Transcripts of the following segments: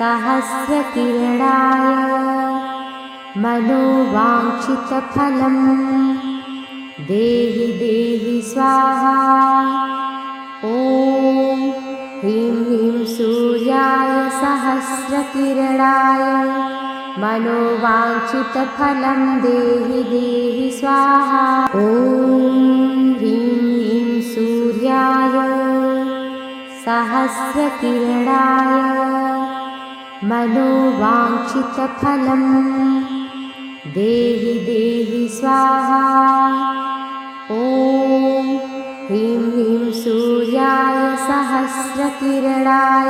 सहस्रकिरणाय मनोवाञ्छितफलं देहि देहि स्वाहा। ॐ ह्रीं ह्रीं सूर्याय सहस्रकिरणाय मनोवाञ्छितफलं देहि देहि स्वाहा। ॐ ह्रीं ह्रीं सूर्याय सहस्रकिरणाय मनोवाञ्छितफलं देहि देहि स्वाहा। ॐ ह्रीं ह्रीं सूर्याय सहस्रकिरणाय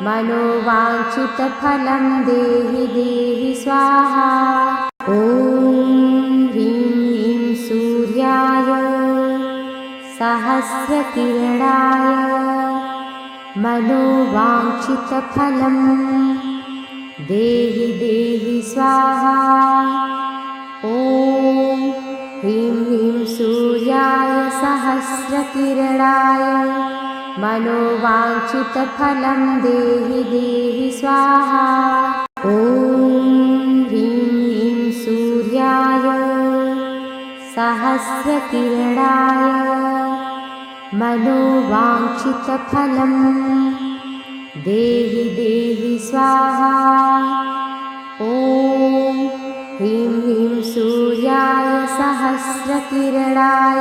मनोवाञ्छितफलं देहि देहि स्वाहा। ॐ ह्रीं ह्रीं सूर्याय सहस्रकिरणाय मनोवाञ्छितफलं देहि देहि स्वाहा। ॐ ह्रीं ह्रीं सूर्याय सहस्रकिरणाय मनोवाञ्छितफलं देहि देहि स्वाहा। ॐ ह्रीं ह्रीं सूर्याय सहस्रकिरणाय मनोवाञ्छितफलं देहि देहि स्वाहा। ॐ ह्रीं ह्रीं सूर्याय सहस्रकिरणाय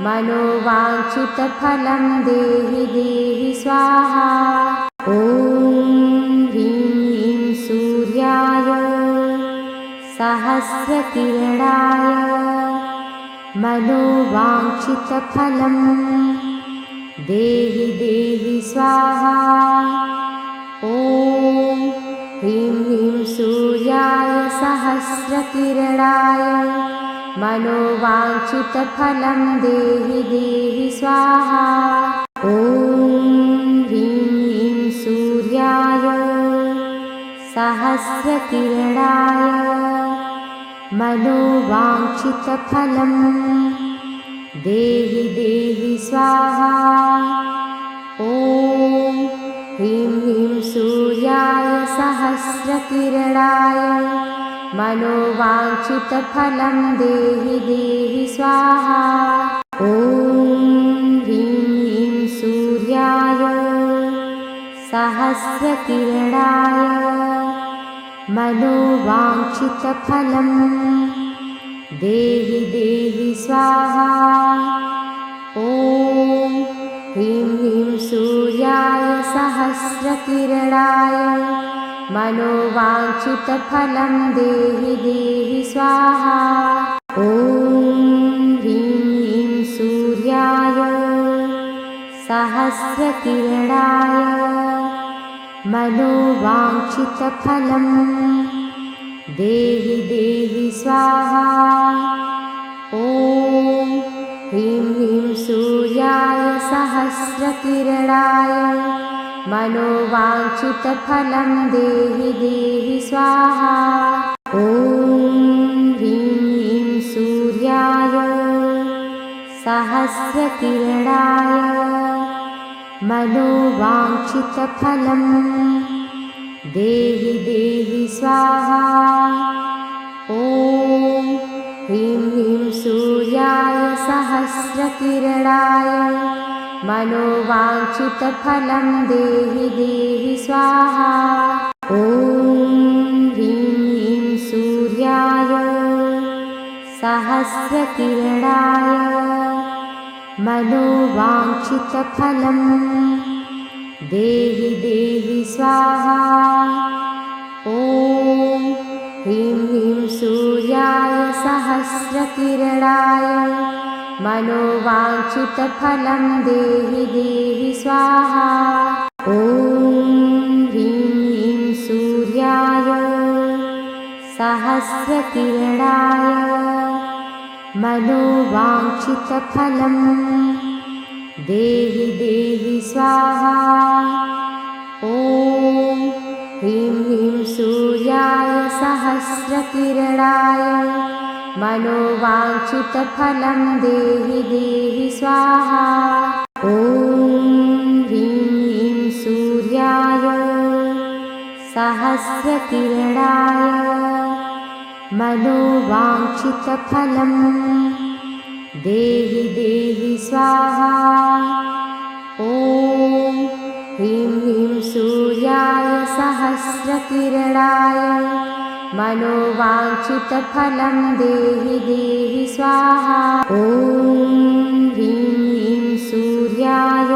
मनोवाञ्छितफलं देहि देहि स्वाहा। ॐ ह्रीं ह्रीं सूर्याय सहस्रकिरणाय मनोवाञ्छितफलं देहि देहि स्वाहा। ॐ ह्रीं ह्रीं सूर्याय सहस्रकिरणाय मनोवाञ्छितफलं देहि देहि स्वाहा। ॐ ह्रीं ह्रीं सूर्याय सहस्रकिरणाय मनोवाञ्छितफलं देहि देहि स्वाहा। ॐ ह्रीं ह्रीं सूर्याय सहस्रकिरणाय मनोवाञ्छितफलं देहि देहि स्वाहा। ॐ ह्रीं ह्रीं सूर्याय सहस्रकिरणाय मनोवाञ्छितफलं देहि देहि स्वाहा। ॐ ह्रीं ह्रीं सूर्याय सहस्रकिरणाय मनोवाञ्छितफलं देहि देहि स्वाहा। ॐ ह्रीं ह्रीं सूर्याय सहस्रकिरणाय मनोवाञ्छितफलं देहि देहि स्वाहा। ॐ ह्रीं ह्रीं सूर्याय सहस्रकिरणाय मनोवाञ्छितफलं देहि देहि स्वाहा। ॐ ह्रीं ह्रीं सूर्याय सहस्रकिरणाय मनोवाञ्छितफलं देहि देहि स्वाहा। ॐ ह्रीं ह्रीं सूर्याय सहस्रकिरणाय मनोवाञ्छितफलं देहि देहि स्वाहा। ॐ ह्रीं ह्रीं सूर्याय सहस्रकिरणाय मनोवाञ्छितफलं देहि देहि स्वाहा। ॐ ह्रीं ह्रीं सूर्याय सहस्रकिरणाय मनोवाञ्छितफलं देहि देहि स्वाहा। ॐ ह्रीं ह्रीं सूर्याय सहस्रकिरणाय मनोवाञ्छितफलं देहि देहि स्वाहा। ॐ ह्रीं ह्रीं सूर्याय सहस्रकिरणाय मनोवाञ्छितफलं देहि देहि स्वाहा। ॐ ह्रीं ह्रीं सूर्याय सहस्रकिरणाय मनोवाञ्छितफलं देहि देहि स्वाहा। ॐ ह्रीं ह्रीं सूर्याय सहस्रकिरणाय मनोवाञ्छितफलं देहि देहि स्वाहा। ॐ ह्रीं ह्रीं सूर्याय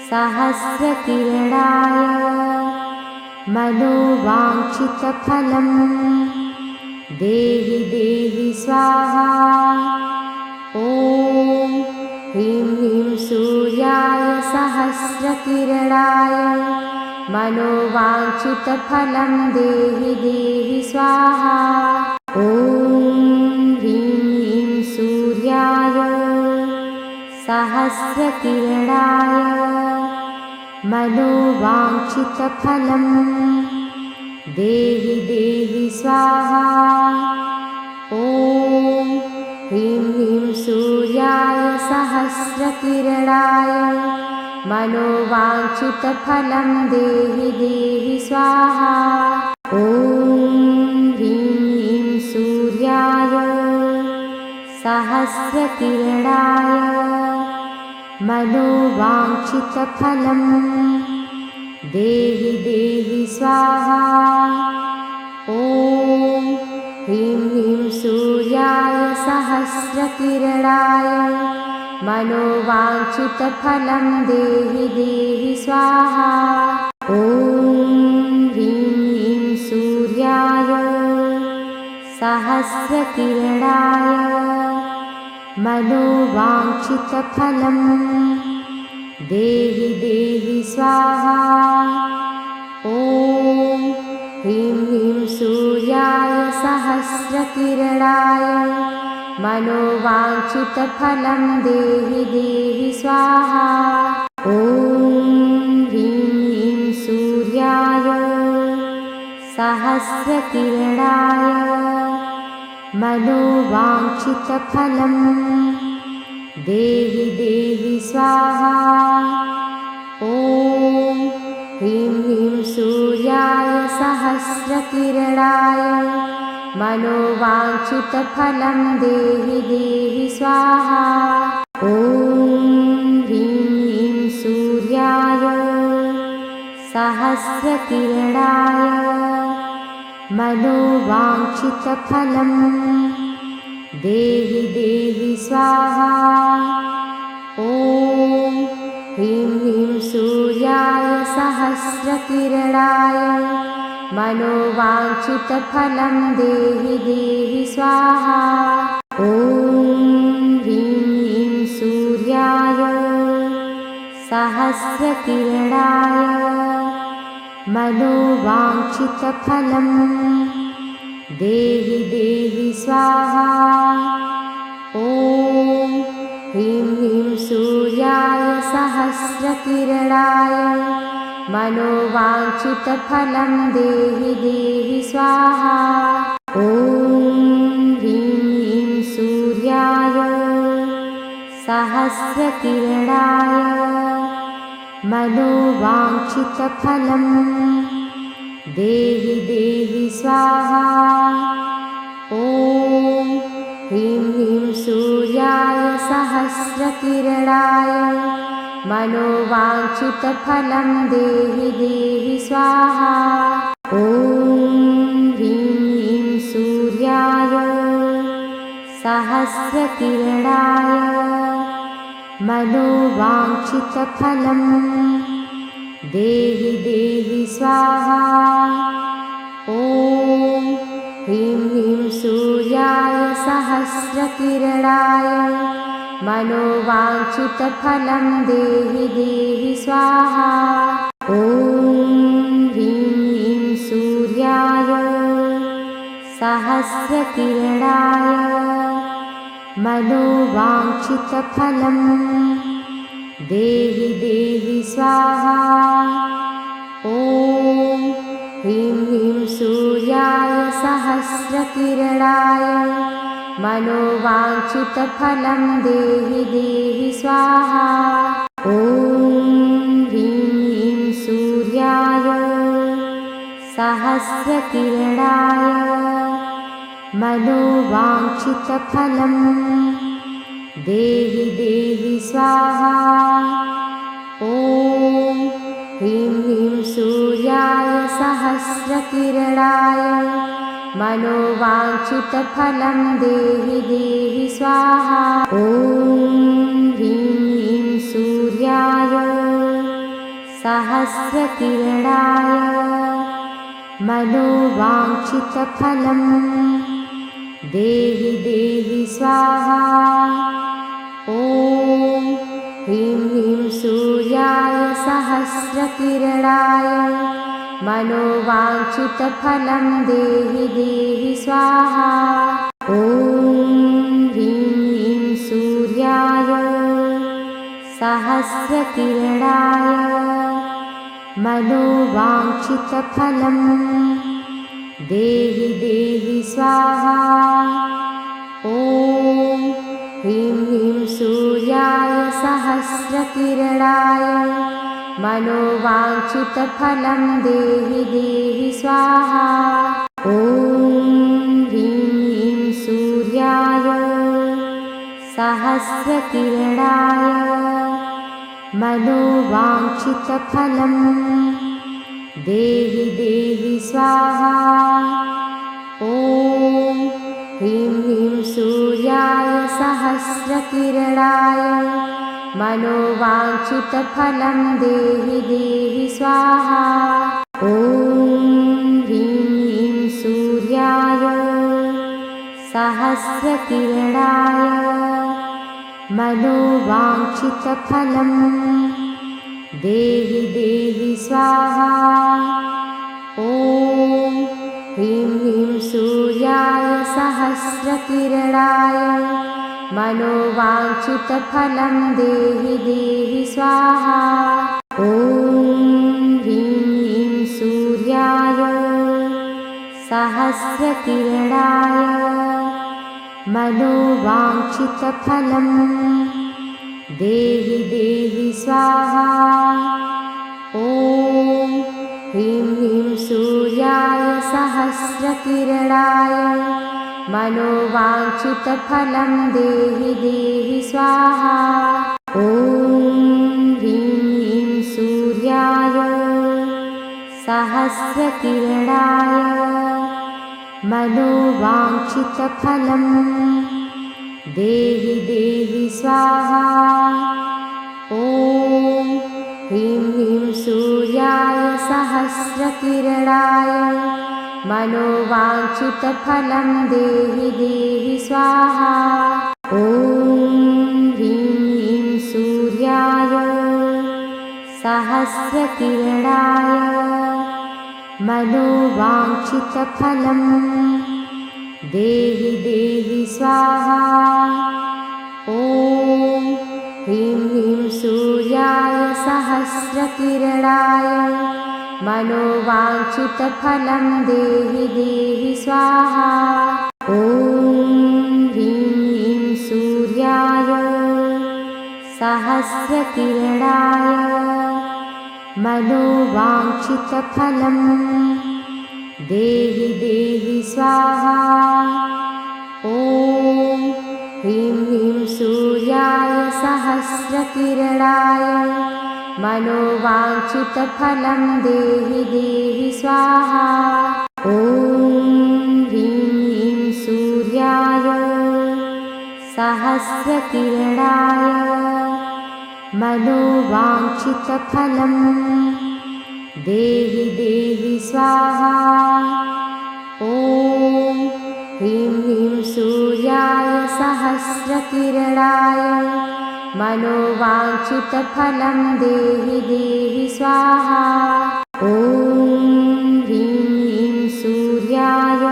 सहस्रकिरणाय मनोवाञ्छितफलं देहि देहि स्वाहा। ॐ ह्रीं ह्रीं सूर्याय सहस्रकिरणाय मनोवाञ्छितफलं देहि देहि स्वाहा। ॐ ह्रीं ह्रीं सूर्याय सहस्रकिरणाय मनोवाञ्छितफलं देहि देहि स्वाहा। ॐ ह्रीं ह्रीं सूर्याय सहस्रकिरणाय मनोवाञ्छितफलं देहि देहि स्वाहा। ॐ ह्रीं ह्रीं सूर्याय सहस्रकिरणाय मनोवाञ्छितफलं देहि देहि स्वाहा। ॐ ह्रीं ह्रीं सूर्याय सहस्रकिरणाय मनोवाञ्छितफलं देहि देहि स्वाहा। ॐ ह्रीं ह्रीं सूर्याय सहस्रकिरणाय मनोवाञ्छितफलं देहि देहि स्वाहा। ॐ ह्रीं ह्रीं सूर्याय सहस्रकिरणाय मनोवाञ्छितफलं देहि देहि स्वाहा। ॐ ह्रीं ह्रीं सूर्याय सहस्रकिरणाय मनोवाञ्छितफलं देहि देहि स्वाहा। ॐ ह्रीं ह्रीं सूर्याय सहस्रकिरणाय मनोवाञ्छितफलं देहि देहि स्वाहा। ॐ ह्रीं ह्रीं सूर्याय सहस्रकिरणाय मनोवाञ्छितफलं देहि देहि स्वाहा। ॐ ह्रीं ह्रीं सूर्याय सहस्रकिरणाय मनोवाञ्छितफलं देहि देहि स्वाहा। ॐ ह्रीं ह्रीं सूर्याय सहस्रकिरणाय मनोवाञ्छितफलं देहि देहि स्वाहा। ॐ ह्रीं ह्रीं सूर्याय सहस्रकिरणाय मनोवाञ्छितफलं देहि देहि स्वाहा। ॐ ह्रीं ह्रीं सूर्याय सहस्रकिरणाय मनोवाञ्छितफलं देहि देहि स्वाहा। ॐ ह्रीं ह्रीं सूर्याय सहस्रकिरणाय मनोवाञ्छितफलं देहि देहि स्वाहा। ॐ ह्रीं ह्रीं सूर्याय सहस्रकिरणाय मनोवाञ्छितफलं देहि देहि स्वाहा। ॐ ह्रीं ह्रीं सूर्याय सहस्रकिरणाय मनोवाञ्छितफलं देहि देहि स्वाहा। ॐ ह्रीं ह्रीं सूर्याय सहस्रकिरणाय मनोवाञ्छितफलं देहि देहि स्वाहा। ॐ ह्रीं ह्रीं सूर्याय सहस्रकिरणाय मनोवाञ्छितफलं देहि देहि स्वाहा। ॐ ह्रीं ह्रीं सूर्याय सहस्रकिरणाय मनोवाञ्छितफलं देहि देहि स्वाहा। ॐ ह्रीं ह्रीं सूर्याय सहस्रकिरणाय मनोवाञ्छितफलं देहि देहि स्वाहा। ॐ ह्रीं ह्रीं सूर्याय सहस्रकिरणाय मनोवाञ्छितफलं देहि देहि स्वाहा। ॐ ह्रीं ह्रीं सूर्याय सहस्रकिरणाय मनोवाञ्छितफलं देहि देहि स्वाहा। ॐ ह्रीं ह्रीं सूर्याय सहस्रकिरणाय मनोवाञ्छितफलं देहि देहि स्वाहा। ॐ ह्रीं ह्रीं सूर्याय सहस्रकिरणाय मनोवाञ्छितफलं देहि देहि स्वाहा। ॐ ह्रीं ह्रीं सूर्याय सहस्रकिरणाय मनोवाञ्छितफलं देहि देहि स्वाहा। ॐ ह्रीं ह्रीं सूर्याय सहस्रकिरणाय मनोवाञ्छितफलं देहि देहि स्वाहा। ॐ ह्रीं ह्रीं सूर्याय सहस्रकिरणाय मनोवाञ्छितफलं देहि देहि स्वाहा। ॐ ह्रीं ह्रीं सूर्याय सहस्रकिरणाय मनोवाञ्छितफलं देहि देहि स्वाहा। ॐ ह्रीं ह्रीं सूर्याय सहस्रकिरणाय मनोवाञ्छितफलं देहि देहि स्वाहा। ॐ ह्रीं ह्रीं सूर्याय सहस्रकिरणाय मनोवाञ्छितफलं देहि देहि स्वाहा। ॐ ह्रीं ह्रीं सूर्याय सहस्रकिरणाय मनोवाञ्छितफलं देहि देहि स्वाहा। ॐ ह्रीं ह्रीं सूर्याय सहस्रकिरणाय मनोवाञ्छितफलं देहि देहि स्वाहा। ॐ ह्रीं ह्रीं सूर्याय सहस्रकिरणाय मनोवाञ्छितफलं देहि देहि स्वाहा। ॐ ह्रीं ह्रीं सूर्याय सहस्रकिरणाय मनोवाञ्छितफलं देहि देहि स्वाहा। ॐ ह्रीं ह्रीं सूर्याय सहस्रकिरणाय मनोवाञ्छितफलं देहि देहि स्वाहा। ॐ ह्रीं ह्रीं सूर्याय सहस्रकिरणाय मनोवाञ्छितफलं देहि देहि स्वाहा। ॐ ह्रीं ह्रीं सूर्याय सहस्रकिरणाय मनोवाञ्छितफलं देहि देहि स्वाहा। ॐ ह्रीं ह्रीं सूर्याय सहस्रकिरणाय मनोवाञ्छितफलं देहि देहि स्वाहा। ॐ ह्रीं ह्रीं सूर्याय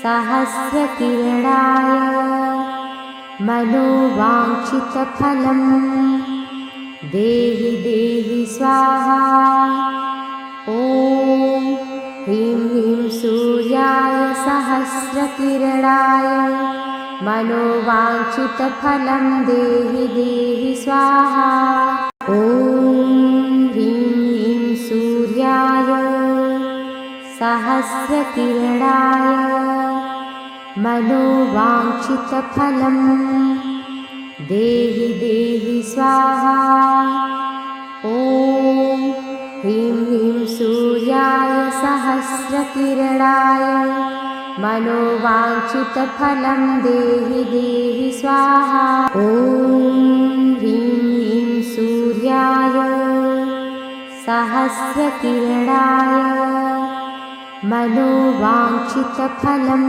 सहस्रकिरणाय मनोवाञ्छितफलं देहि देहि स्वाहा। ॐ ह्रीं ह्रीं सूर्याय सहस्रकिरणाय मनोवाञ्छितफलं देहि देहि स्वाहा। ॐ ह्रीं ह्रीं सूर्याय सहस्रकिरणाय मनोवाञ्छितफलं देहि देहि स्वाहा। ॐ ह्रीं ह्रीं सूर्याय सहस्रकिरणाय मनोवाञ्छितफलं देहि देहि स्वाहा। ॐ ह्रीं ह्रीं सूर्याय सहस्रकिरणाय मनोवाञ्छितफलं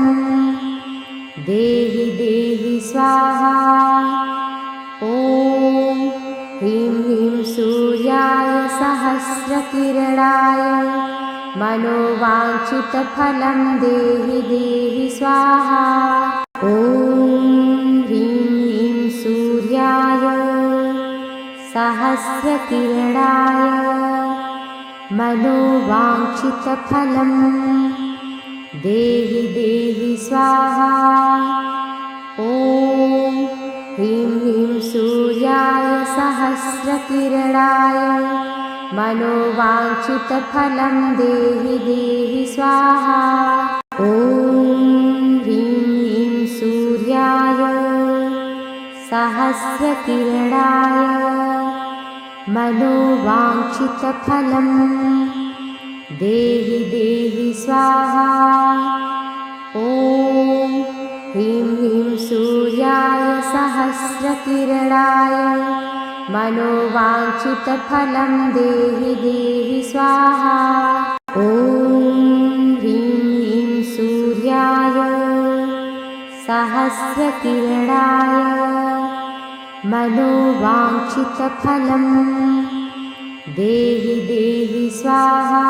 देहि देहि स्वाहा। ॐ ह्रीं ह्रीं सूर्याय सहस्रकिरणाय मनोवाञ्छितफलं देहि देहि स्वाहा। ॐ ह्रीं ह्रीं सूर्याय सहस्रकिरणाय मनोवाञ्छितफलं देहि देहि स्वाहा। ॐ ह्रीं ह्रीं सूर्याय सहस्रकिरणाय मनोवाञ्छितफलं देहि देहि स्वाहा। ॐ ह्रीं ह्रीं सूर्याय सहस्रकिरणाय मनोवाञ्छितफलं देहि देहि स्वाहा। ॐ ह्रीं ह्रीं सूर्याय सहस्रकिरणाय मनोवाञ्छितफलं देहि देहि स्वाहा। ॐ ह्रीं ह्रीं सूर्याय सहस्रकिरणाय मनोवाञ्छितफलं देहि देहि स्वाहा।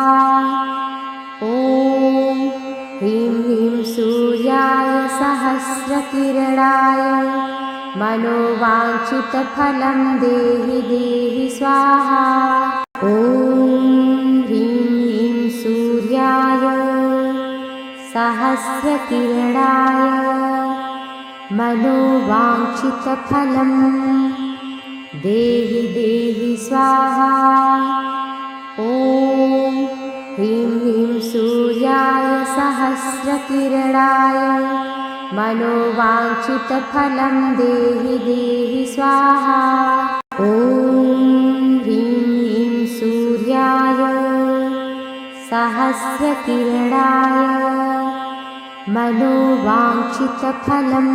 ॐ ह्रीं ह्रीं सूर्याय सहस्रकिरणाय मनोवाञ्छितफलं देहि देहि स्वाहा। ॐ ह्रीं ह्रीं सूर्याय सहस्रकिरणाय मनोवाञ्छितफलं देहि देहि स्वाहा। ॐ ह्रीं ह्रीं सूर्याय सहस्रकिरणाय मनोवाञ्छितफलं देहि देहि स्वाहा। ॐ ह्रीं ह्रीं सूर्याय सहस्रकिरणाय मनोवाञ्छितफलं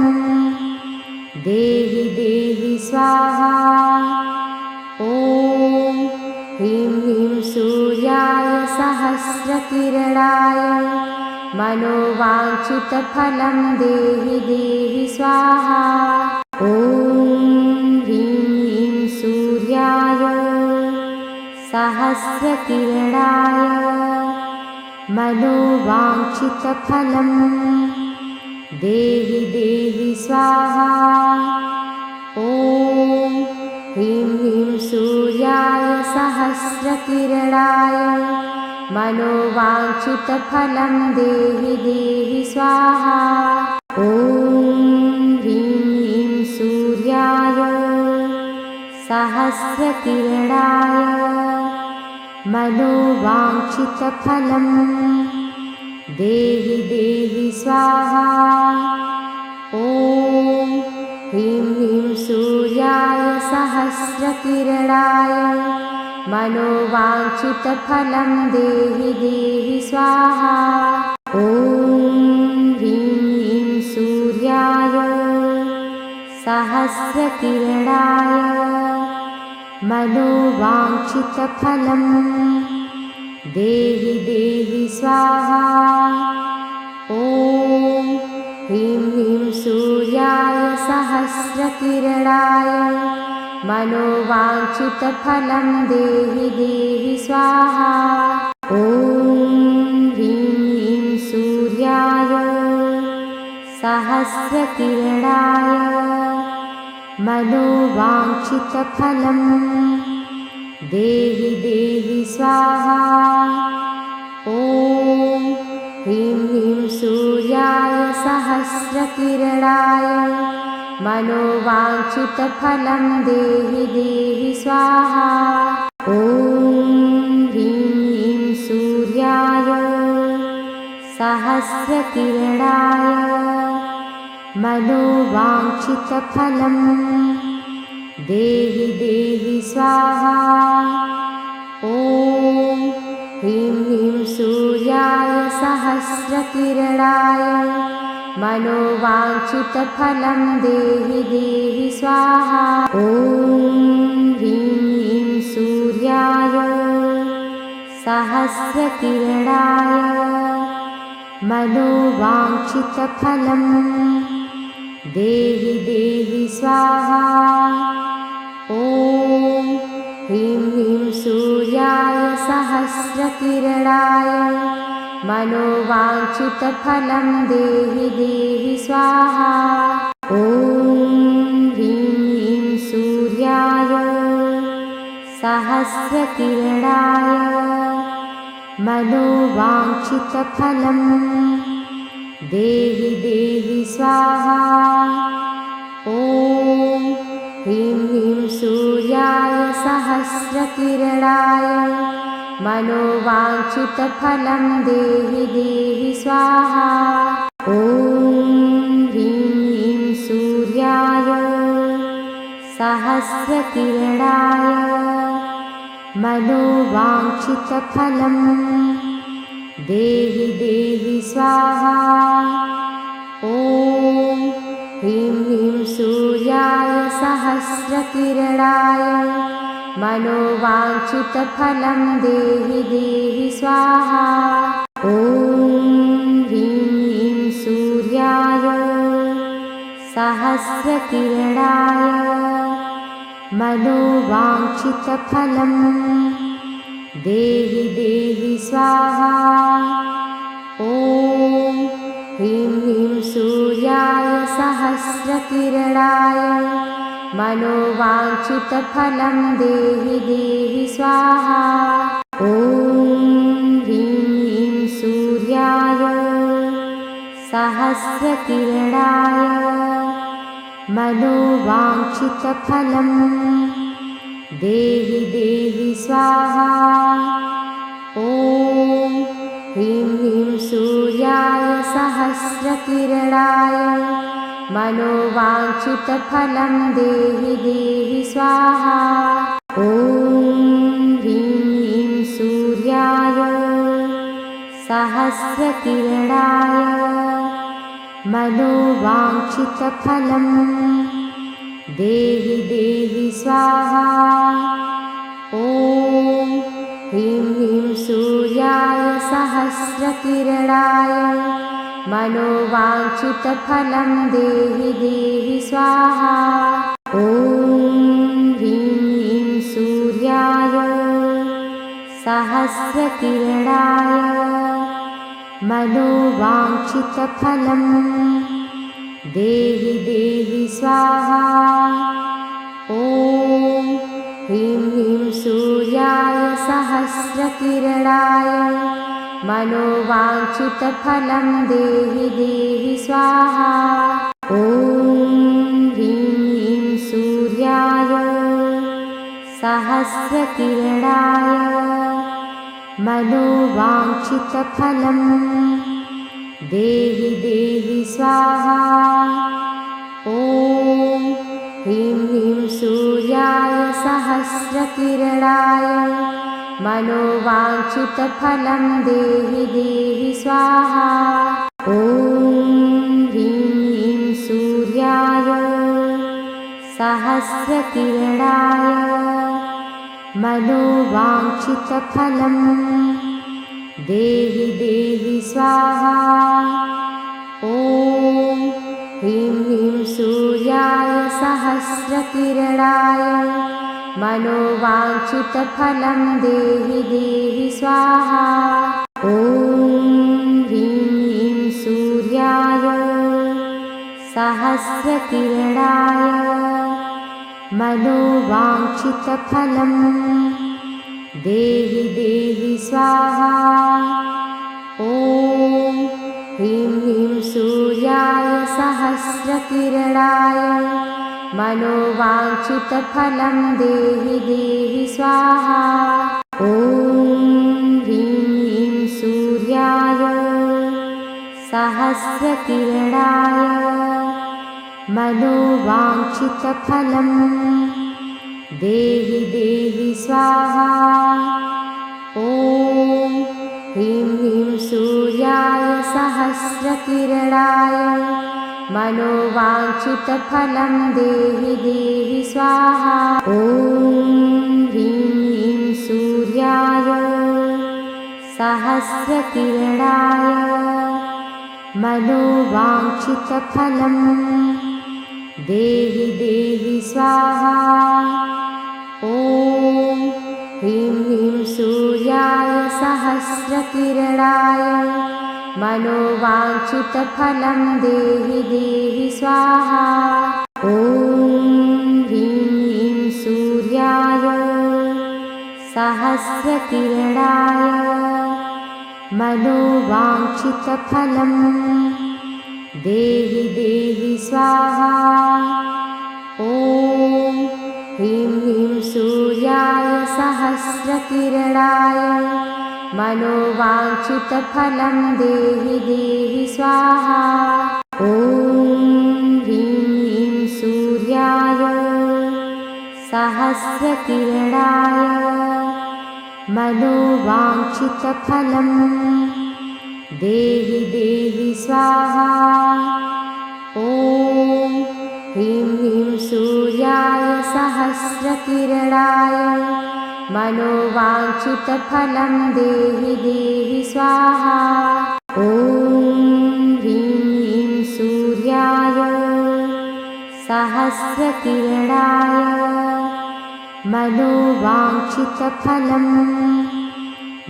देहि देहि स्वाहा। ॐ ह्रीं ह्रीं सूर्याय सहस्रकिरणाय मनोवाञ्छितफलं देहि देहि स्वाहा। ॐ ह्रीं ह्रीं सूर्याय सहस्रकिरणाय मनोवाञ्छितफलं देहि देहि स्वाहा। ॐ ह्रीं ह्रीं सूर्याय सहस्रकिरणाय मनोवाञ्छितफलं देहि देहि स्वाहा। ॐ ह्रीं ह्रीं सूर्याय सहस्रकिरणाय मनोवाञ्छितफलं देहि देहि स्वाहा। ॐ ह्रीं ह्रीं सूर्याय सहस्रकिरणाय मनोवाञ्छितफलं देहि देहि स्वाहा। ॐ ह्रीं ह्रीं सूर्याय सहस्रकिरणाय मनोवाञ्छितफलं देहि देहि स्वाहा। ॐ ह्रीं ह्रीं सूर्याय सहस्रकिरणाय मनोवाञ्छितफलं देहि देहि स्वाहा। ॐ ह्रीं ह्रीं सूर्याय सहस्रकिरणाय मनोवाञ्छितफलं देहि देहि स्वाहा। ॐ ह्रीं ह्रीं सूर्याय सहस्रकिरणाय मनोवाञ्छितफलं देहि देहि स्वाहा। ॐ ह्रीं ह्रीं सूर्याय सहस्रकिरणाय मनोवाञ्छितफलं देहि देहि स्वाहा। ॐ ह्रीं ह्रीं सूर्याय सहस्रकिरणाय मनोवाञ्छितफलं देहि देहि स्वाहा। ॐ ह्रीं ह्रीं सूर्याय सहस्रकिरणाय मनोवाञ्छितफलं देहि देहि स्वाहा। ॐ ह्रीं ह्रीं सूर्याय सहस्रकिरणाय मनोवाञ्छितफलं देहि देहि स्वाहा। ॐ ह्रीं ह्रीं सूर्याय सहस्रकिरणाय मनोवाञ्छितफलं देहि देहि स्वाहा। ॐ ह्रीं ह्रीं सूर्याय सहस्रकिरणाय मनोवाञ्छितफलं देहि देहि स्वाहा। ॐ ह्रीं ह्रीं सूर्याय सहस्रकिरणाय मनोवाञ्छितफलं देहि देहि स्वाहा। ॐ ह्रीं ह्रीं सूर्याय सहस्रकिरणाय मनोवाञ्छितफलं देहि देहि स्वाहा। ॐ ह्रीं ह्रीं सूर्याय सहस्रकिरणाय मनोवाञ्छितफलं देहि देहि स्वाहा। ॐ ह्रीं ह्रीं सूर्याय सहस्रकिरणाय मनोवाञ्छितफलं देहि देहि स्वाहा। ॐ ह्रीं ह्रीं सूर्याय सहस्रकिरणाय मनोवाञ्छितफलं देहि देहि स्वाहा। ॐ ह्रीं ह्रीं सूर्याय सहस्रकिरणाय मनोवाञ्छितफलं देहि देहि स्वाहा। ॐ ह्रीं ह्रीं सूर्याय सहस्रकिरणाय मनोवाञ्छितफलं देहि देहि स्वाहा। ॐ ह्रीं ह्रीं सूर्याय सहस्रकिरणाय मनोवाञ्छितफलं देहि देहि स्वाहा। ॐ ह्रीं ह्रीं सूर्याय सहस्रकिरणाय मनोवाञ्छितफलं देहि देहि स्वाहा। ॐ ह्रीं ह्रीं सूर्याय सहस्रकिरणाय मनोवाञ्छितफलं देहि देहि स्वाहा। ॐ ह्रीं ह्रीं सूर्याय सहस्रकिरणाय मनोवाञ्छितफलं देहि देहि स्वाहा। ॐ ह्रीं ह्रीं सूर्याय सहस्रकिरणाय मनोवाञ्छितफलं देहि देहि स्वाहा। ॐ ह्रीं ह्रीं सूर्याय सहस्रकिरणाय मनोवाञ्छितफलं देहि देहि स्वाहा। ॐ ह्रीं ह्रीं सूर्याय सहस्रकिरणाय मनोवाञ्छितफलं देहि देहि स्वाहा। ॐ ह्रीं ह्रीं सूर्याय सहस्रकिरणाय मनोवाञ्छितफलं देहि देहि स्वाहा। ॐ ह्रीं ह्रीं सूर्याय सहस्रकिरणाय मनोवाञ्छितफलं देहि देहि स्वाहा। ॐ ह्रीं ह्रीं सूर्याय सहस्रकिरणाय मनोवाञ्छितफलं देहि देहि स्वाहा। ॐ ह्रीं ह्रीं सूर्याय सहस्रकिरणाय मनोवाञ्छितफलं देहि देहि स्वाहा। ॐ ह्रीं ह्रीं सूर्याय सहस्रकिरणाय मनोवाञ्छितफलं देहि देहि स्वाहा। ॐ ह्रीं ह्रीं सूर्याय सहस्रकिरणाय मनोवाञ्छितफलं देहि देहि स्वाहा। ॐ ह्रीं ह्रीं सूर्याय सहस्रकिरणाय मनोवाञ्छितफलं देहि देहि स्वाहा। ॐ ह्रीं ह्रीं सूर्याय सहस्रकिरणाय मनोवाञ्छितफलं देहि देहि स्वाहा। ॐ ह्रीं ह्रीं सूर्याय सहस्रकिरणाय मनोवाञ्छितफलं देहि देहि स्वाहा। ॐ ह्रीं ह्रीं सूर्याय सहस्रकिरणाय मनोवाञ्छितफलं देहि देहि स्वाहा। ॐ ह्रीं ह्रीं सूर्याय सहस्रकिरणाय मनोवाञ्छितफलं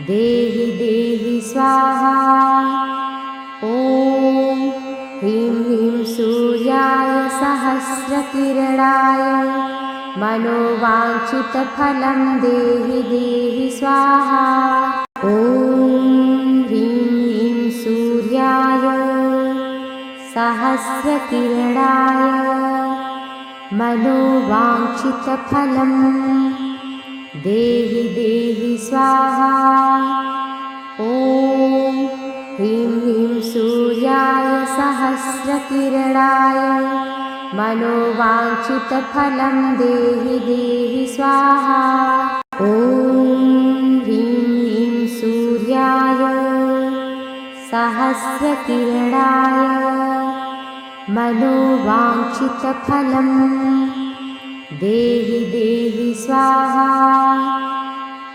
देहि देहि स्वाहा। ॐ ह्रीं ह्रीं सूर्याय सहस्रकिरणाय मनोवाञ्छितफलं देहि देहि स्वाहा। ॐ ह्रीं ह्रीं सूर्याय सहस्रकिरणाय मनोवाञ्छितफलं देहि देहि स्वाहा। ॐ ह्रीं ह्रीं सूर्याय सहस्रकिरणाय मनोवाञ्छितफलं देहि देहि स्वाहा। ॐ ह्रीं ह्रीं सूर्याय सहस्रकिरणाय मनोवाञ्छितफलं देहि देहि स्वाहा।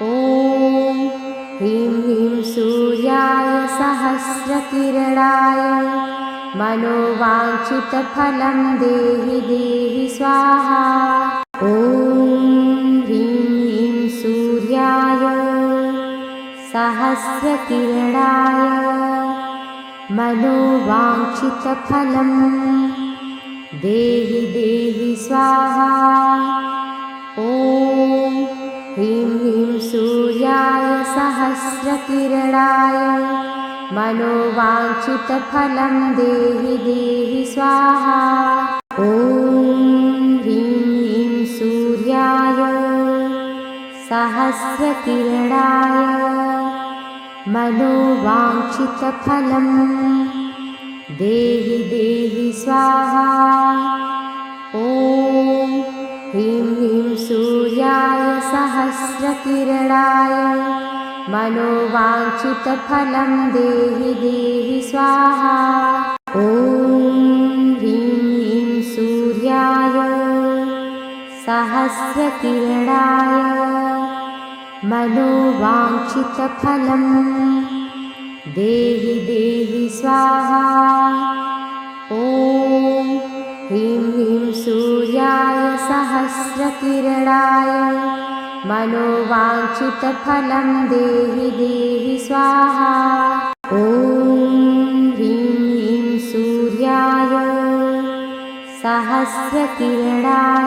ॐ ह्रीं ह्रीं सूर्याय सहस्रकिरणाय मनोवाञ्छितफलं देहि देहि स्वाहा। ॐ ह्रीं ह्रीं सूर्याय सहस्रकिरणाय मनोवाञ्छितफलं देहि देहि स्वाहा। ॐ ह्रीं ह्रीं सूर्याय सहस्रकिरणाय मनोवाञ्छितफलं देहि देहि स्वाहा। ॐ ह्रीं ह्रीं सूर्याय सहस्रकिरणाय मनोवाञ्छितफलं देहि देहि स्वाहा। ॐ ह्रीं ह्रीं सूर्याय सहस्रकिरणाय मनोवाञ्छितफलं देहि देहि स्वाहा। ॐ ह्रीं ह्रीं सूर्याय सहस्रकिरणाय मनोवाञ्छितफलं देहि देहि स्वाहा। ॐ ह्रीं ह्रीं सूर्याय सहस्रकिरणाय मनोवाञ्छितफलं देहि देहि स्वाहा। ॐ ह्रीं ह्रीं सूर्याय सहस्रकिरणाय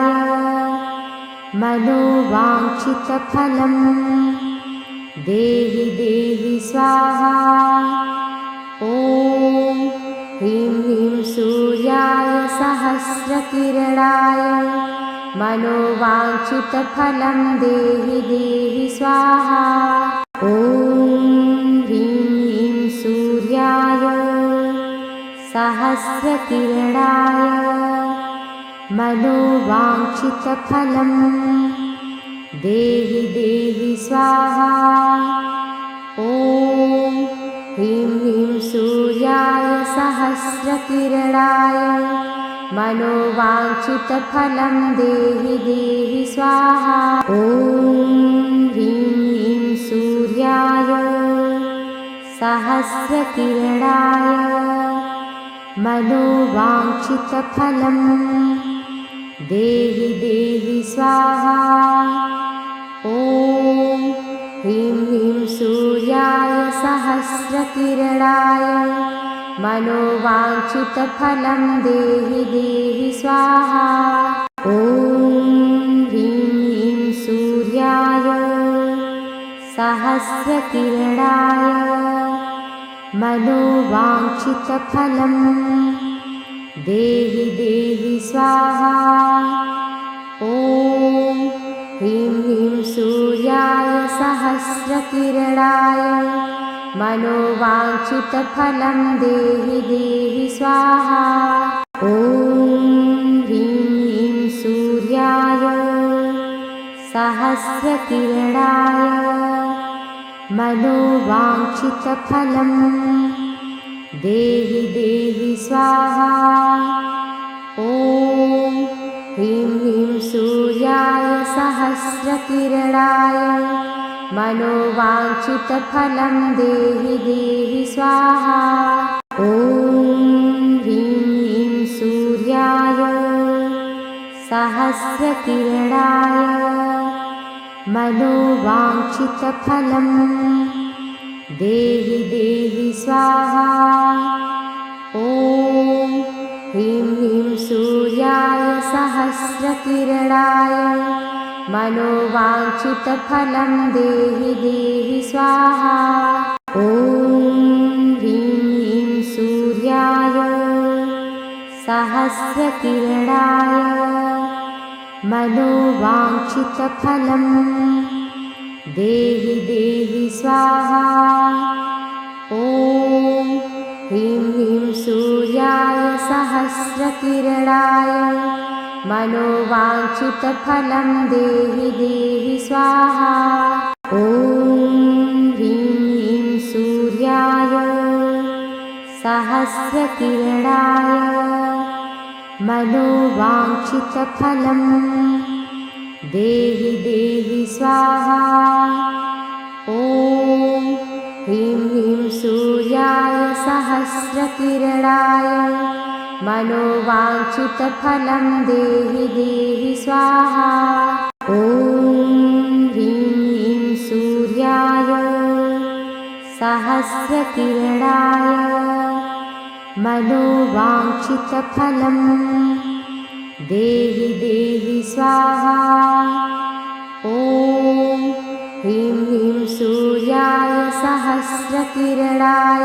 मनोवाञ्छितफलं देहि देहि स्वाहा। ॐ ह्रीं ह्रीं सूर्याय सहस्रकिरणाय मनोवाञ्छितफलं देहि देहि स्वाहा। ॐ ह्रीं ह्रीं सूर्याय सहस्रकिरणाय मनोवाञ्छितफलं देहि देहि स्वाहा। ॐ ह्रीं ह्रीं सूर्याय सहस्रकिरणाय मनोवाञ्छितफलं देहि देहि स्वाहा। ॐ ह्रीं ह्रीं सूर्याय सहस्रकिरणाय मनोवाञ्छितफलं देहि देहि स्वाहा। ॐ ह्रीं ह्रीं सूर्याय सहस्रकिरणाय मनोवाञ्छितफलं देहि देहि स्वाहा। ॐ ह्रीं ह्रीं सूर्याय सहस्रकिरणाय मनोवाञ्छितफलं देहि देहि स्वाहा। ॐ ह्रीं ह्रीं सूर्याय सहस्रकिरणाय मनोवाञ्छितफलं देहि देहि स्वाहा। ॐ ह्रीं ह्रीं सूर्याय सहस्रकिरणाय मनोवाञ्छितफलं देहि देहि स्वाहा। ॐ ह्रीं ह्रीं सूर्याय सहस्रकिरणाय मनोवाञ्छितफलं देहि देहि स्वाहा। ॐ ह्रीं ह्रीं सूर्याय सहस्रकिरणाय मनोवाञ्छितफलं देहि देहि स्वाहा। ॐ ह्रीं ह्रीं सूर्याय सहस्रकिरणाय मनोवाञ्छितफलं देहि देहि स्वाहा। ॐ ह्रीं ह्रीं सूर्याय सहस्रकिरणाय मनोवाञ्छितफलं देहि देहि स्वाहा। ॐ ह्रीं ह्रीं सूर्याय सहस्रकिरणाय मनोवाञ्छितफलं देहि देहि स्वाहा। ॐ ह्रीं ह्रीं सूर्याय सहस्रकिरणाय मनोवाञ्छितफलं देहि देहि स्वाहा। ॐ ह्रीं ह्रीं सूर्याय सहस्रकिरणाय मनोवाञ्छितफलं देहि देहि स्वाहा। ॐ ह्रीं ह्रीं सूर्याय सहस्रकिरणाय मनोवाञ्छितफलं देहि देहि स्वाहा। ॐ ह्रीं ह्रीं सूर्याय सहस्रकिरणाय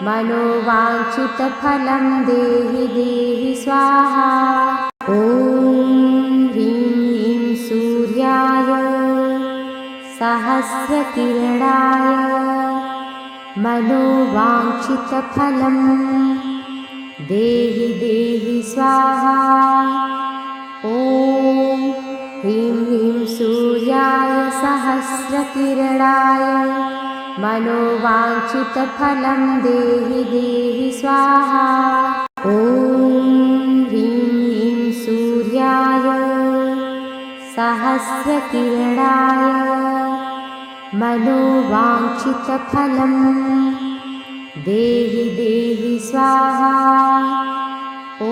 मनोवाञ्छितफलं देहि देहि स्वाहा। ॐ ह्रीं ह्रीं सूर्याय सहस्रकिरणाय मनोवाञ्छितफलं देहि देहि स्वाहा। ॐ ह्रीं ह्रीं सूर्याय सहस्रकिरणाय मनोवाञ्छितफलं देहि देहि स्वाहा। ॐ ह्रीं ह्रीं सूर्याय सहस्रकिरणाय मनोवाञ्छितफलं देहि देहि स्वाहा। ॐ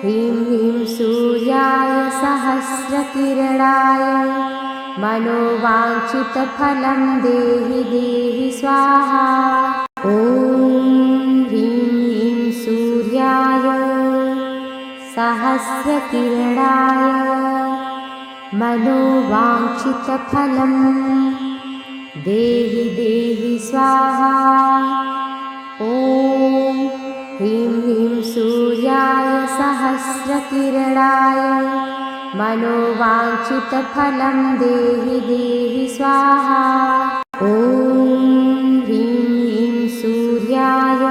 ह्रीं ह्रीं सूर्याय सहस्रकिरणाय मनोवाञ्छितफलं देहि देहि स्वाहा। ॐ ह्रीं ह्रीं सूर्याय सहस्रकिरणाय मनोवाञ्छितफलं देहि देहि स्वाहा। ॐ ह्रीं ह्रीं सूर्याय सहस्रकिरणाय मनोवाञ्छितफलं देहि देहि स्वाहा। ॐ ह्रीं ह्रीं सूर्याय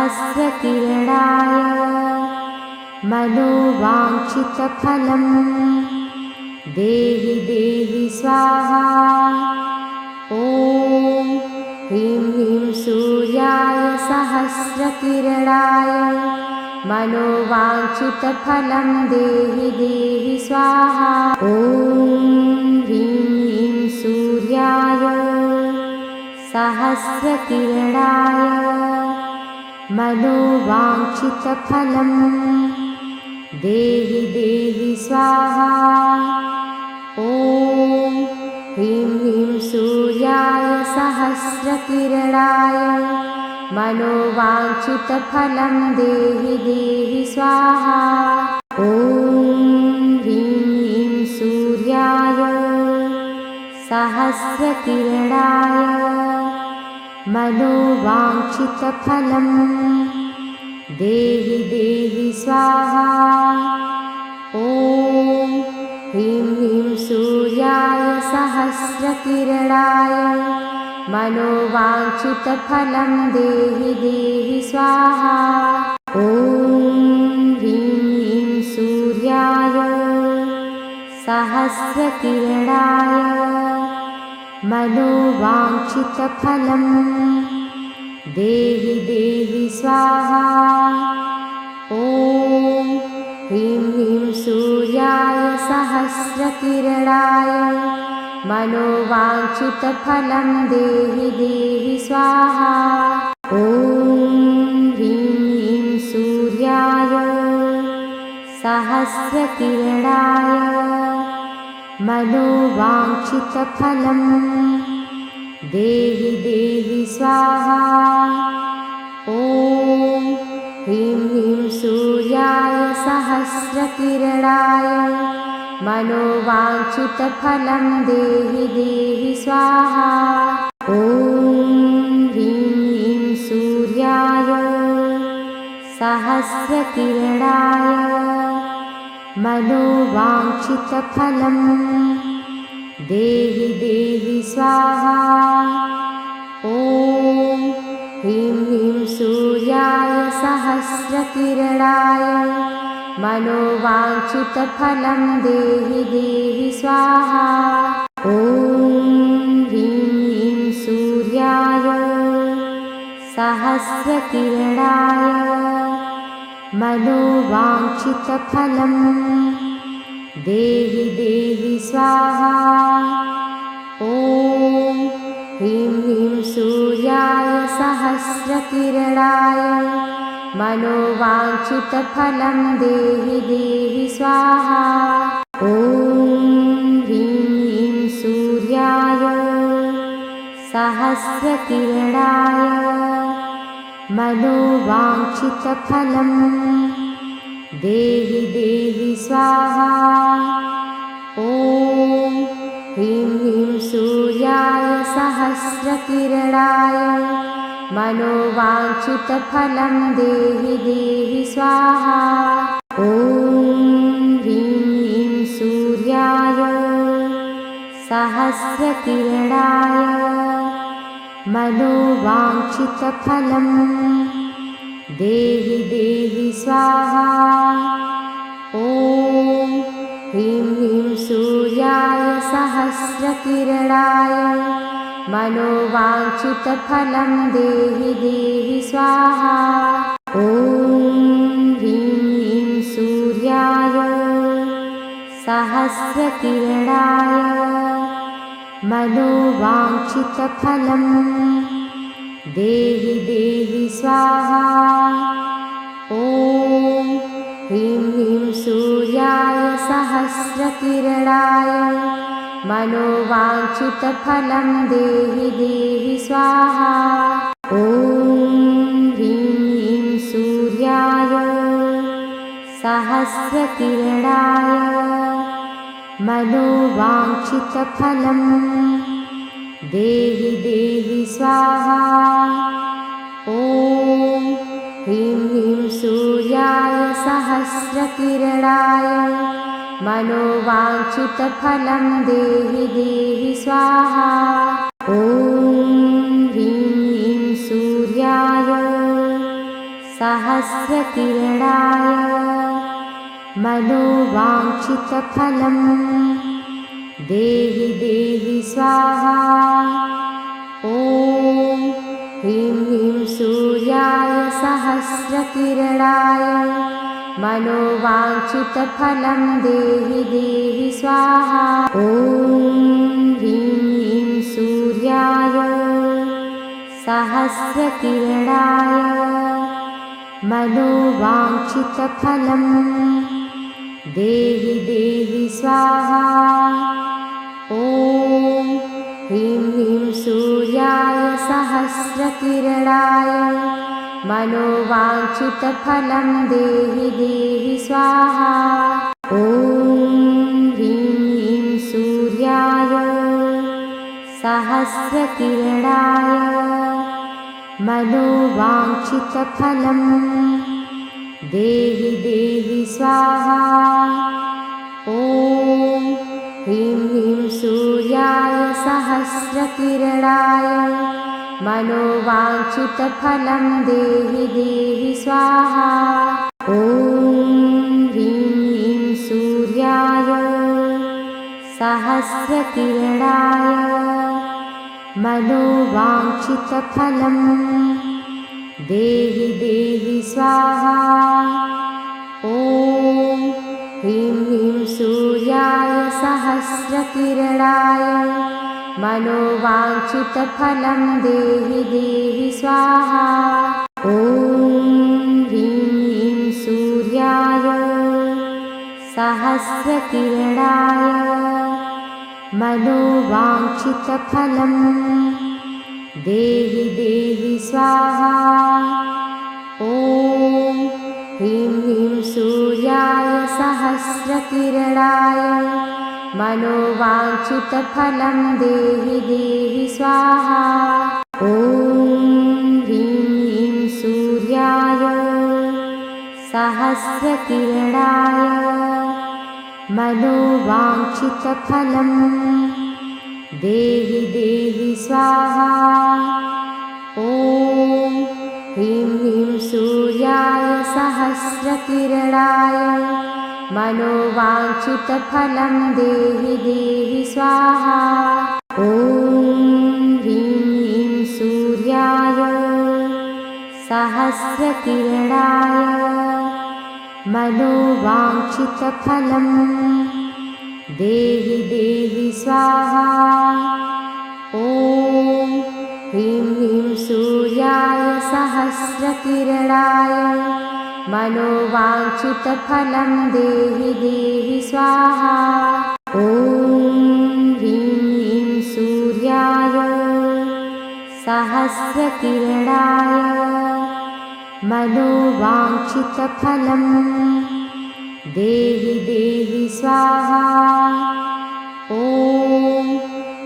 सहस्रकिरणाय मनोवाञ्छितफलम् देहि देहि स्वाहा। ॐ ह्रीं ह्रीं सूर्याय सहस्रकिरणाय मनोवाञ्छितफलं देहि देहि स्वाहा। ॐ ह्रीं ह्रीं सूर्याय सहस्रकिरणाय मनोवाञ्छितफलं देहि देहि स्वाहा। ॐ ह्रीं ह्रीं सूर्याय सहस्रकिरणाय मनोवाञ्छितफलं देहि देहि स्वाहा। ॐ ह्रीं ह्रीं सूर्याय सहस्रकिरणाय मनोवाञ्छितफलं देहि देहि स्वाहा। ॐ ह्रीं ह्रीं सूर्याय सहस्रकिरणाय मनोवाञ्छितफलं देहि देहि स्वाहा। ॐ ह्रीं ह्रीं सूर्याय सहस्रकिरणाय मनोवाञ्छितफलं देहि देहि स्वाहा। ॐ ह्रीं ह्रीं सूर्याय सहस्रकिरणाय मनोवाञ्छितफलं देहि देहि स्वाहा। ॐ ह्रीं ह्रीं सूर्याय सहस्रकिरणाय मनोवाञ्छितफलं देहि देहि स्वाहा। ॐ ह्रीं ह्रीं सूर्याय सहस्रकिरणाय मनोवाञ्छितफलं देहि देहि स्वाहा। ॐ ह्रीं ह्रीं सूर्याय सहस्रकिरणाय मनोवाञ्छितफलं देहि देहि स्वाहा। ॐ ह्रीं ह्रीं सूर्याय सहस्रकिरणाय मनोवाञ्छितफलं देहि देहि स्वाहा। ॐ ह्रीं ह्रीं सूर्याय सहस्रकिरणाय मनोवाञ्छितफलं देहि देहि स्वाहा। ॐ ह्रीं ह्रीं सूर्याय सहस्रकिरणाय मनोवाञ्छितफलं देहि देहि स्वाहा। ॐ ह्रीं ह्रीं सूर्याय सहस्रकिरणाय मनोवाञ्छितफलं देहि देहि स्वाहा। ॐ ह्रीं ह्रीं सूर्याय सहस्रकिरणाय मनोवाञ्छितफलं देहि देहि स्वाहा। ॐ ह्रीं ह्रीं सूर्याय सहस्रकिरणाय मनोवाञ्छितफलं देहि देहि स्वाहा। ॐ ह्रीं ह्रीं सूर्याय सहस्रकिरणाय मनोवाञ्छितफलं देहि देहि स्वाहा। ॐ ह्रीं ह्रीं सूर्याय सहस्रकिरणाय मनोवाञ्छितफलं देहि देहि स्वाहा। ॐ ह्रीं ह्रीं सूर्याय सहस्रकिरणाय मनोवाञ्छितफलं देहि देहि स्वाहा। ॐ ह्रीं ह्रीं सूर्याय सहस्रकिरणाय मनोवाञ्छितफलं देहि देहि स्वाहा। ॐ ह्रीं ह्रीं सूर्याय सहस्रकिरणाय मनोवाञ्छितफलं देहि देहि स्वाहा। ॐ ह्रीं ह्रीं सूर्याय सहस्रकिरणाय मनोवाञ्छितफलं देहि देहि स्वाहा। ॐ ह्रीं ह्रीं सूर्याय सहस्रकिरणाय मनोवाञ्छितफलं देहि देहि स्वाहा। ॐ ह्रीं ह्रीं सूर्याय सहस्रकिरणाय मनोवाञ्छितफलं देहि देहि स्वाहा। ॐ ह्रीं ह्रीं सूर्याय सहस्रकिरणाय मनोवाञ्छितफलं देहि देहि स्वाहा। ॐ ह्रीं ह्रीं सूर्याय सहस्रकिरणाय मनोवाञ्छितफलं देहि देहि स्वाहा। ॐ ह्रीं ह्रीं सूर्याय सहस्रकिरणाय मनोवाञ्छितफलं देहि देहि स्वाहा। ॐ ह्रीं ह्रीं सूर्याय सहस्रकिरणाय मनोवाञ्छितफलं देहि देहि स्वाहा। ॐ ह्रीं ह्रीं सूर्याय सहस्रकिरणाय मनोवाञ्छितफलं देहि देहि स्वाहा। ॐ ह्रीं ह्रीं सूर्याय सहस्रकिरणाय मनोवाञ्छितफलं देहि देहि स्वाहा। ॐ ह्रीं ह्रीं सूर्याय सहस्रकिरणाय मनोवाञ्छितफलं देहि देहि स्वाहा। ॐ ह्रीं ह्रीं सूर्याय सहस्रकिरणाय मनोवाञ्छितफलं देहि देहि स्वाहा। ॐ ह्रीं ह्रीं सूर्याय सहस्रकिरणाय मनोवाञ्छितफलं देहि देहि स्वाहा। ॐ ह्रीं ह्रीं सूर्याय सहस्रकिरणाय मनोवाञ्छितफलं देहि देहि स्वाहा। ॐ ह्रीं ह्रीं सूर्याय सहस्रकिरणाय मनोवाञ्छितफलं देहि देहि स्वाहा। ॐ ह्रीं ह्रीं सूर्याय सहस्रकिरणाय मनोवाञ्छितफलं देहि देहि स्वाहा। ॐ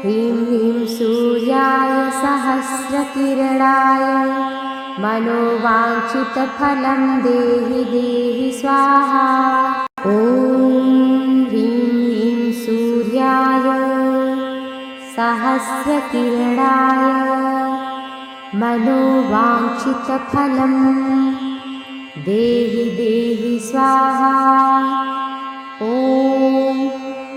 ह्रीं ह्रीं सूर्याय सहस्रकिरणाय मनोवाञ्छितफलं देहि देहि स्वाहा। ॐ ह्रीं ह्रीं सूर्याय सहस्रकिरणाय मनोवाञ्छितफलं देहि देहि स्वाहा। ॐ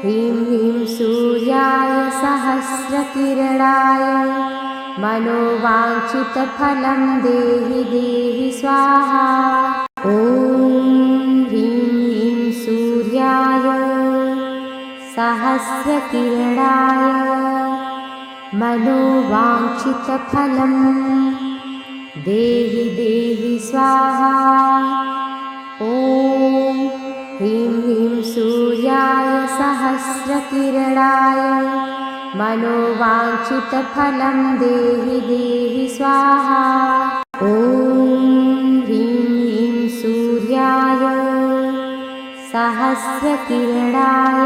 ह्रीं ह्रीं सूर्याय सहस्रकिरणाय मनोवाञ्छितफलं देहि देहि स्वाहा। ॐ ह्रीं ह्रीं सूर्याय सहस्रकिरणाय मनोवाञ्छितफलं देहि देहि स्वाहा। ॐ ह्रीं ह्रीं सूर्याय सहस्रकिरणाय मनोवाञ्छितफलं देहि देहि स्वाहा। ॐ ह्रीं ह्रीं सूर्याय सहस्रकिरणाय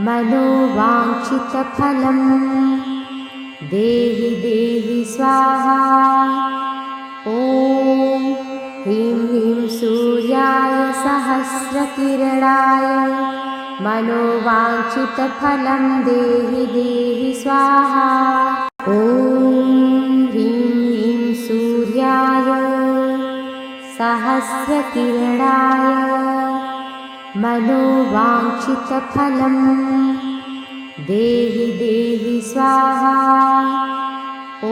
मनोवाञ्छितफलं देहि देहि स्वाहा। ॐ ह्रीं ह्रीं सूर्याय सहस्रकिरणाय मनोवाञ्छितफलं देहि देहि स्वाहा। ॐ ह्रीं ह्रीं सूर्याय सहस्रकिरणाय मनोवाञ्छितफलं देहि देहि स्वाहा। ॐ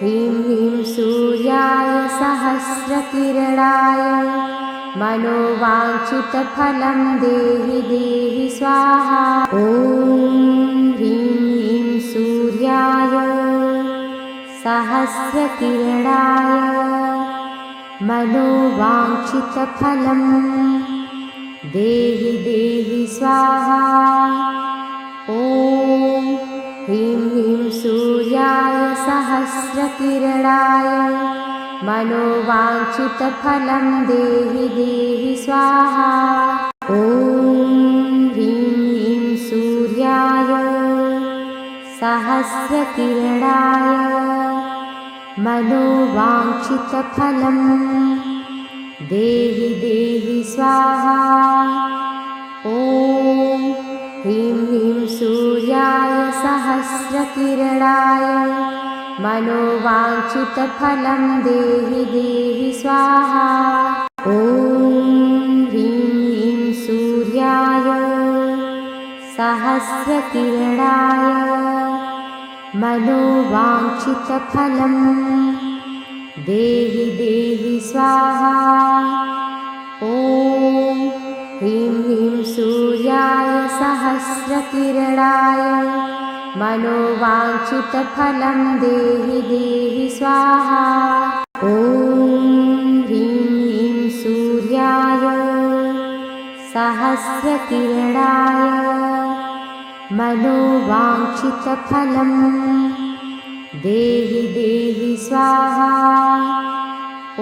ह्रीं ह्रीं सूर्याय सहस्रकिरणाय मनोवाञ्छितफलं देहि देहि स्वाहा। ॐ ह्रीं ह्रीं सूर्याय सहस्रकिरणाय मनोवाञ्छितफलं देहि देहि स्वाहा। ॐ ह्रीं ह्रीं सूर्याय सहस्रकिरणाय मनोवाञ्छितफलं देहि देहि स्वाहा। ॐ ह्रीं ह्रीं सूर्याय सहस्रकिरणाय मनोवाञ्छितफलं देहि देहि स्वाहा। ॐ ह्रीं ह्रीं सूर्याय सहस्रकिरणाय मनोवाञ्छितफलं देहि देहि स्वाहा। ॐ ह्रीं ह्रीं सूर्याय सहस्रकिरणाय मनोवाञ्छितफलं देहि देहि स्वाहा। ॐ ह्रीं ह्रीं सूर्याय सहस्रकिरणाय मनोवाञ्छितफलं देहि देहि स्वाहा। ॐ ह्रीं ह्रीं सूर्याय सहस्रकिरणाय मनोवाञ्छितफलं देहि देहि स्वाहा। ॐ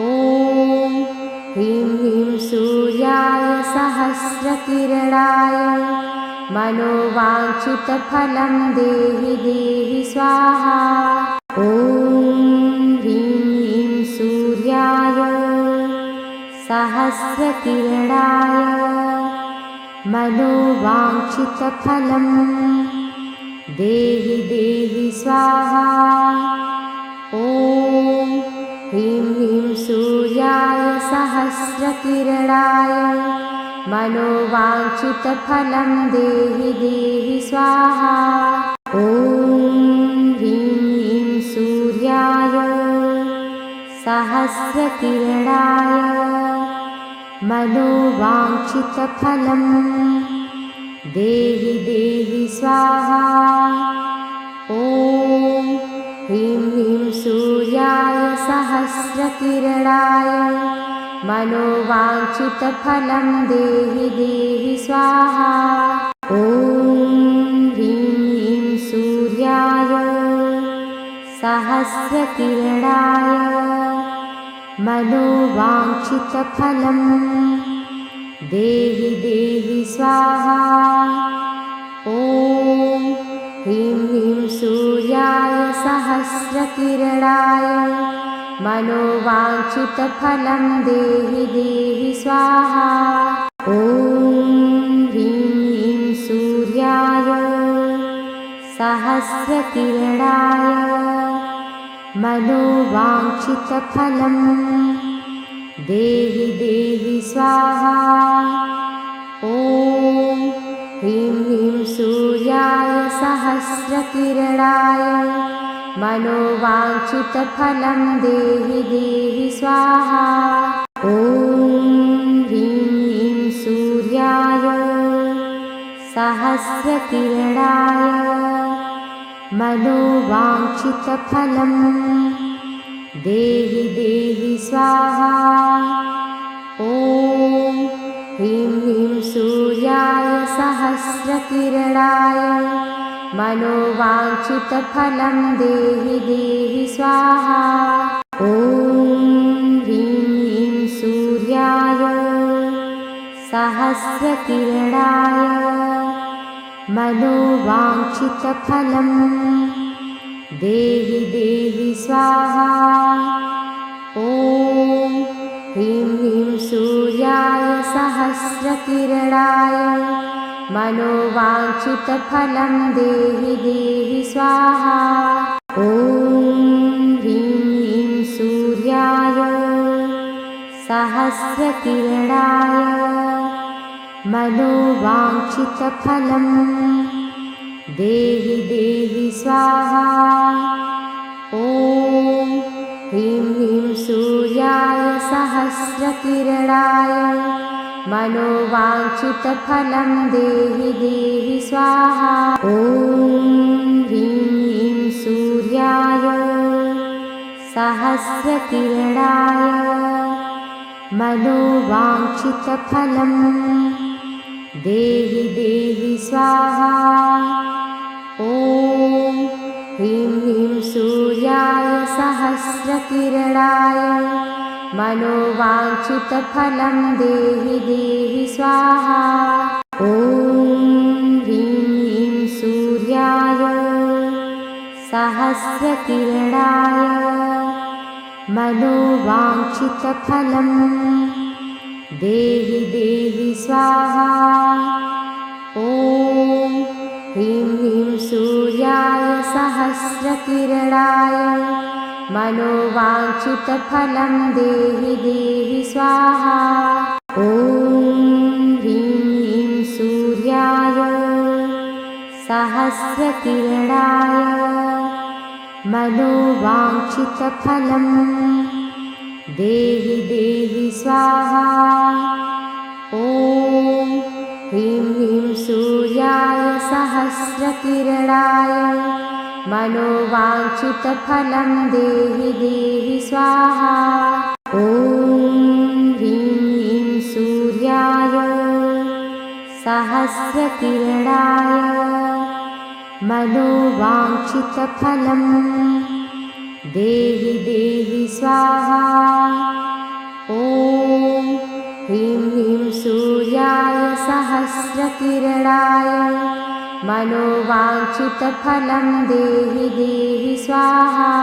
ह्रीं ह्रीं सूर्याय सहस्रकिरणाय मनोवाञ्छितफलं देहि देहि स्वाहा। ॐ ह्रीं ह्रीं सूर्याय सहस्रकिरणाय मनोवाञ्छितफलं देहि देहि स्वाहा। ॐ ह्रीं ह्रीं सूर्याय सहस्रकिरणाय मनोवाञ्छितफलं देहि देहि स्वाहा। ॐ ह्रीं ह्रीं सूर्याय सहस्रकिरणाय मनोवाञ्छितफलं देहि देहि स्वाहा। ॐ ह्रीं ह्रीं सूर्याय सहस्रकिरणाय मनोवाञ्छितफलं देहि देहि स्वाहा। ॐ ह्रीं ह्रीं सूर्याय सहस्रकिरणाय मनोवाञ्छितफलं देहि देहि स्वाहा। ॐ ह्रीं ह्रीं सूर्याय सहस्रकिरणाय मनोवाञ्छितफलं देहि देहि स्वाहा। ॐ ह्रीं ह्रीं सूर्याय सहस्रकिरणाय मनोवाञ्छितफलं देहि देहि स्वाहा। ॐ ह्रीं ह्रीं सूर्याय सहस्रकिरणाय मनोवाञ्छितफलं देहि देहि स्वाहा। ॐ ह्रीं ह्रीं सूर्याय सहस्रकिरणाय मनोवाञ्छितफलं देहि देहि स्वाहा। ॐ ह्रीं ह्रीं सूर्याय सहस्रकिरणाय मनोवाञ्छितफलं देहि देहि स्वाहा। ॐ ह्रीं ह्रीं सूर्याय सहस्रकिरणाय मनोवाञ्छितफलं देहि देहि स्वाहा। ॐ ह्रीं ह्रीं सूर्याय सहस्रकिरणाय मनोवाञ्छितफलं देहि देहि स्वाहा। ॐ ह्रीं ह्रीं सूर्याय सहस्रकिरणाय मनोवाञ्छितफलं देहि देहि स्वाहा। ॐ ह्रीं ह्रीं सूर्याय सहस्रकिरणाय मनोवाञ्छितफलं देहि देहि स्वाहा। ॐ ह्रीं ह्रीं सूर्याय सहस्रकिरणाय मनोवाञ्छितफलं देहि देहि स्वाहा। ॐ ह्रीं ह्रीं सूर्याय सहस्रकिरणाय मनोवाञ्छितफलं देहि देहि स्वाहा। ॐ ह्रीं ह्रीं सूर्याय सहस्रकिरणाय मनोवाञ्छितफलं देहि देहि स्वाहा। ॐ ह्रीं ह्रीं सूर्याय सहस्रकिरणाय मनोवाञ्छितफलं देहि देहि स्वाहा। ॐ ह्रीं ह्रीं सूर्याय सहस्रकिरणाय मनोवाञ्छितफलं देहि देहि स्वाहा। ॐ ह्रीं ह्रीं सूर्याय सहस्रकिरणाय मनोवाञ्छितफलं देहि देहि स्वाहा। ॐ ह्रीं ह्रीं सूर्याय सहस्रकिरणाय मनोवाञ्छितफलं देहि देहि स्वाहा। ॐ ह्रीं ह्रीं सूर्याय सहस्रकिरणाय मनोवाञ्छितफलं देहि देहि स्वाहा।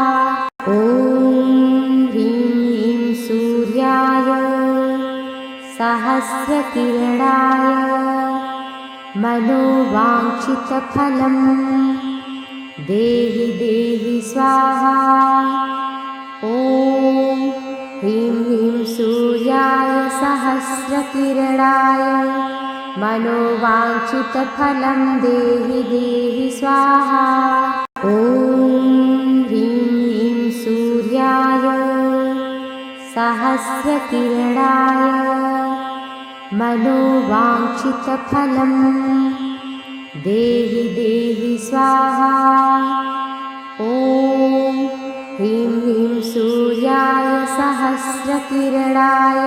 ॐ ह्रीं ह्रीं सूर्याय सहस्रकिरणाय मनोवाञ्छितफलं देहि देहि स्वाहा। ॐ ह्रीं ह्रीं सूर्याय सहस्रकिरणाय मनोवाञ्छितफलं देहि देहि स्वाहा। ॐ ह्रीं ह्रीं सूर्याय सहस्रकिरणाय मनोवाञ्छितफलं देहि देहि स्वाहा। ॐ ह्रीं ह्रीं सूर्याय सहस्रकिरणाय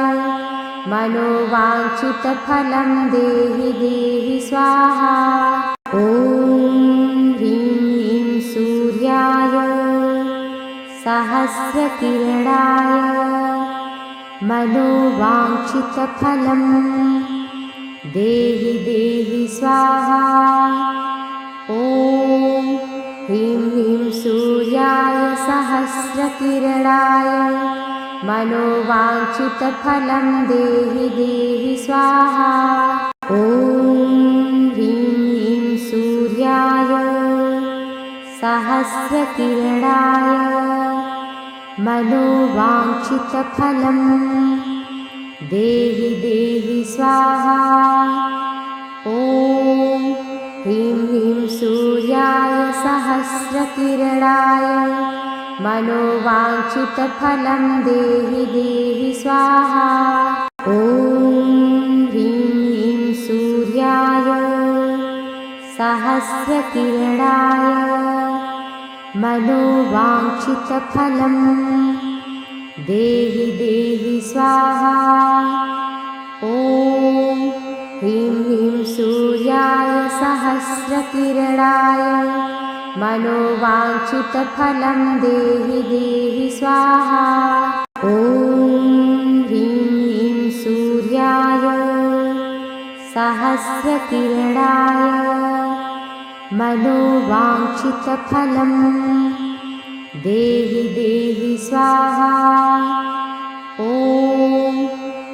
मनोवाञ्छितफलं देहि देहि स्वाहा। ॐ ह्रीं ह्रीं सूर्याय सहस्रकिरणाय मनोवाञ्छितफलं देहि देहि स्वाहा। ॐ ह्रीं ह्रीं सूर्याय सहस्रकिरणाय मनोवाञ्छितफलं देहि देहि स्वाहा। ॐ ह्रीं ह्रीं सूर्याय सहस्रकिरणाय मनोवाञ्छितफलं देहि देहि स्वाहा। ॐ ह्रीं ह्रीं सूर्याय सहस्रकिरणाय मनोवाञ्छितफलं देहि देहि स्वाहा। ॐ ह्रीं ह्रीं सूर्याय सहस्रकिरणाय मनोवाञ्छितफलं देहि देहि स्वाहा। ॐ ह्रीं ह्रीं सूर्याय सहस्रकिरणाय मनोवाञ्छितफलं देहि देहि स्वाहा। ॐ ह्रीं ह्रीं सूर्याय सहस्रकिरणाय मनोवाञ्छितफलं देहि देहि स्वाहा। ॐ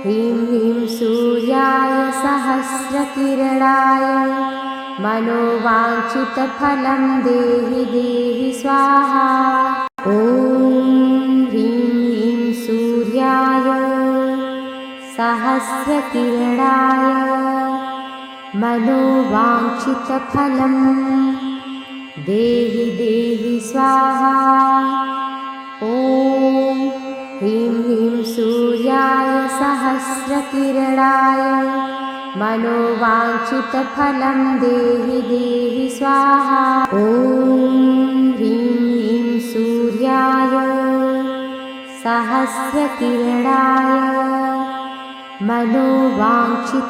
ह्रीं ह्रीं सूर्याय सहस्रकिरणाय मनोवाञ्छितफलं देहि देहि स्वाहा। ॐ ह्रीं ह्रीं सूर्याय सहस्रकिरणाय मनोवाञ्छितफलं देहि देहि स्वाहा। ॐ ह्रीं ह्रीं सूर्याय सहस्रकिरणाय मनोवाञ्छितफलं देहि देहि स्वाहा। ॐ ह्रीं ह्रीं सूर्याय सहस्रकिरणाय मनोवाञ्छितफलं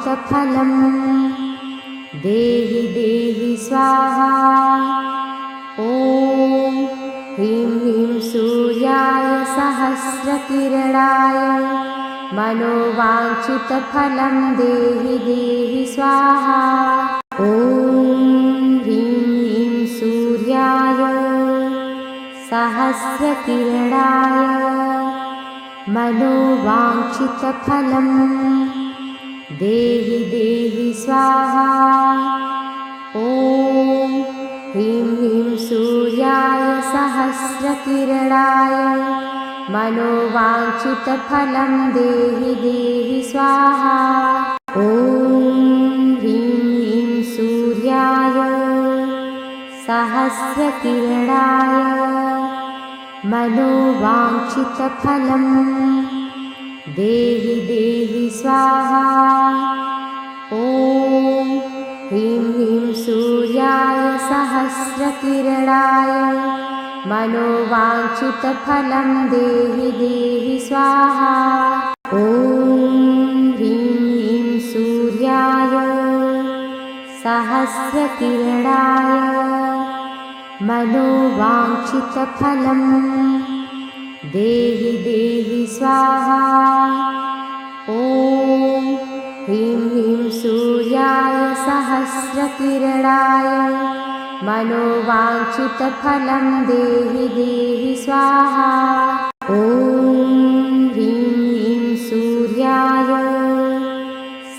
देहि देहि स्वाहा। ॐ ह्रीं ह्रीं सूर्याय सहस्रकिरणाय मनोवाञ्छितफलं देहि देहि स्वाहा। ॐ ह्रीं ह्रीं सूर्याय सहस्रकिरणाय मनोवाञ्छितफलं देहि देहि स्वाहा। ॐ ह्रीं ह्रीं सूर्याय सहस्रकिरणाय मनोवाञ्छितफलं देहि देहि स्वाहा। ॐ ह्रीं ह्रीं सूर्याय सहस्रकिरणाय मनोवाञ्छितफलं देहि देहि स्वाहा। ॐ ह्रीं ह्रीं सूर्याय सहस्रकिरणाय मनोवाञ्छितफलं देहि देहि स्वाहा। ॐ ह्रीं ह्रीं सूर्याय सहस्रकिरणाय मनोवाञ्छितफलं देहि देहि स्वाहा। ॐ ह्रीं ह्रीं सूर्याय सहस्रकिरणाय मनोवाञ्छितफलं देहि देहि स्वाहा। ॐ ह्रीं ह्रीं सूर्याय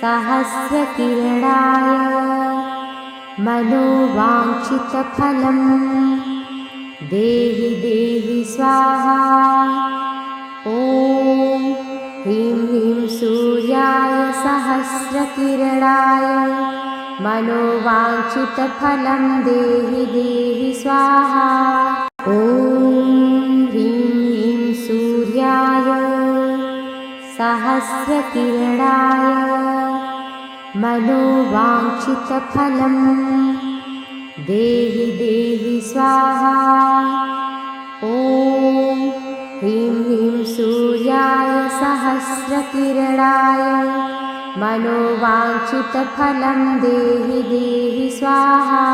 सहस्रकिरणाय मनोवाञ्छितफलं देहि देहि स्वाहा। ॐ ह्रीं ह्रीं सूर्याय सहस्रकिरणाय मनोवाञ्छितफलं देहि देहि स्वाहा। ॐ ह्रीं ह्रीं सूर्याय सहस्रकिरणाय मनोवाञ्छितफलं देहि देहि स्वाहा। ॐ ह्रीं ह्रीं सूर्याय सहस्रकिरणाय मनोवाञ्छितफलं देहि देहि स्वाहा।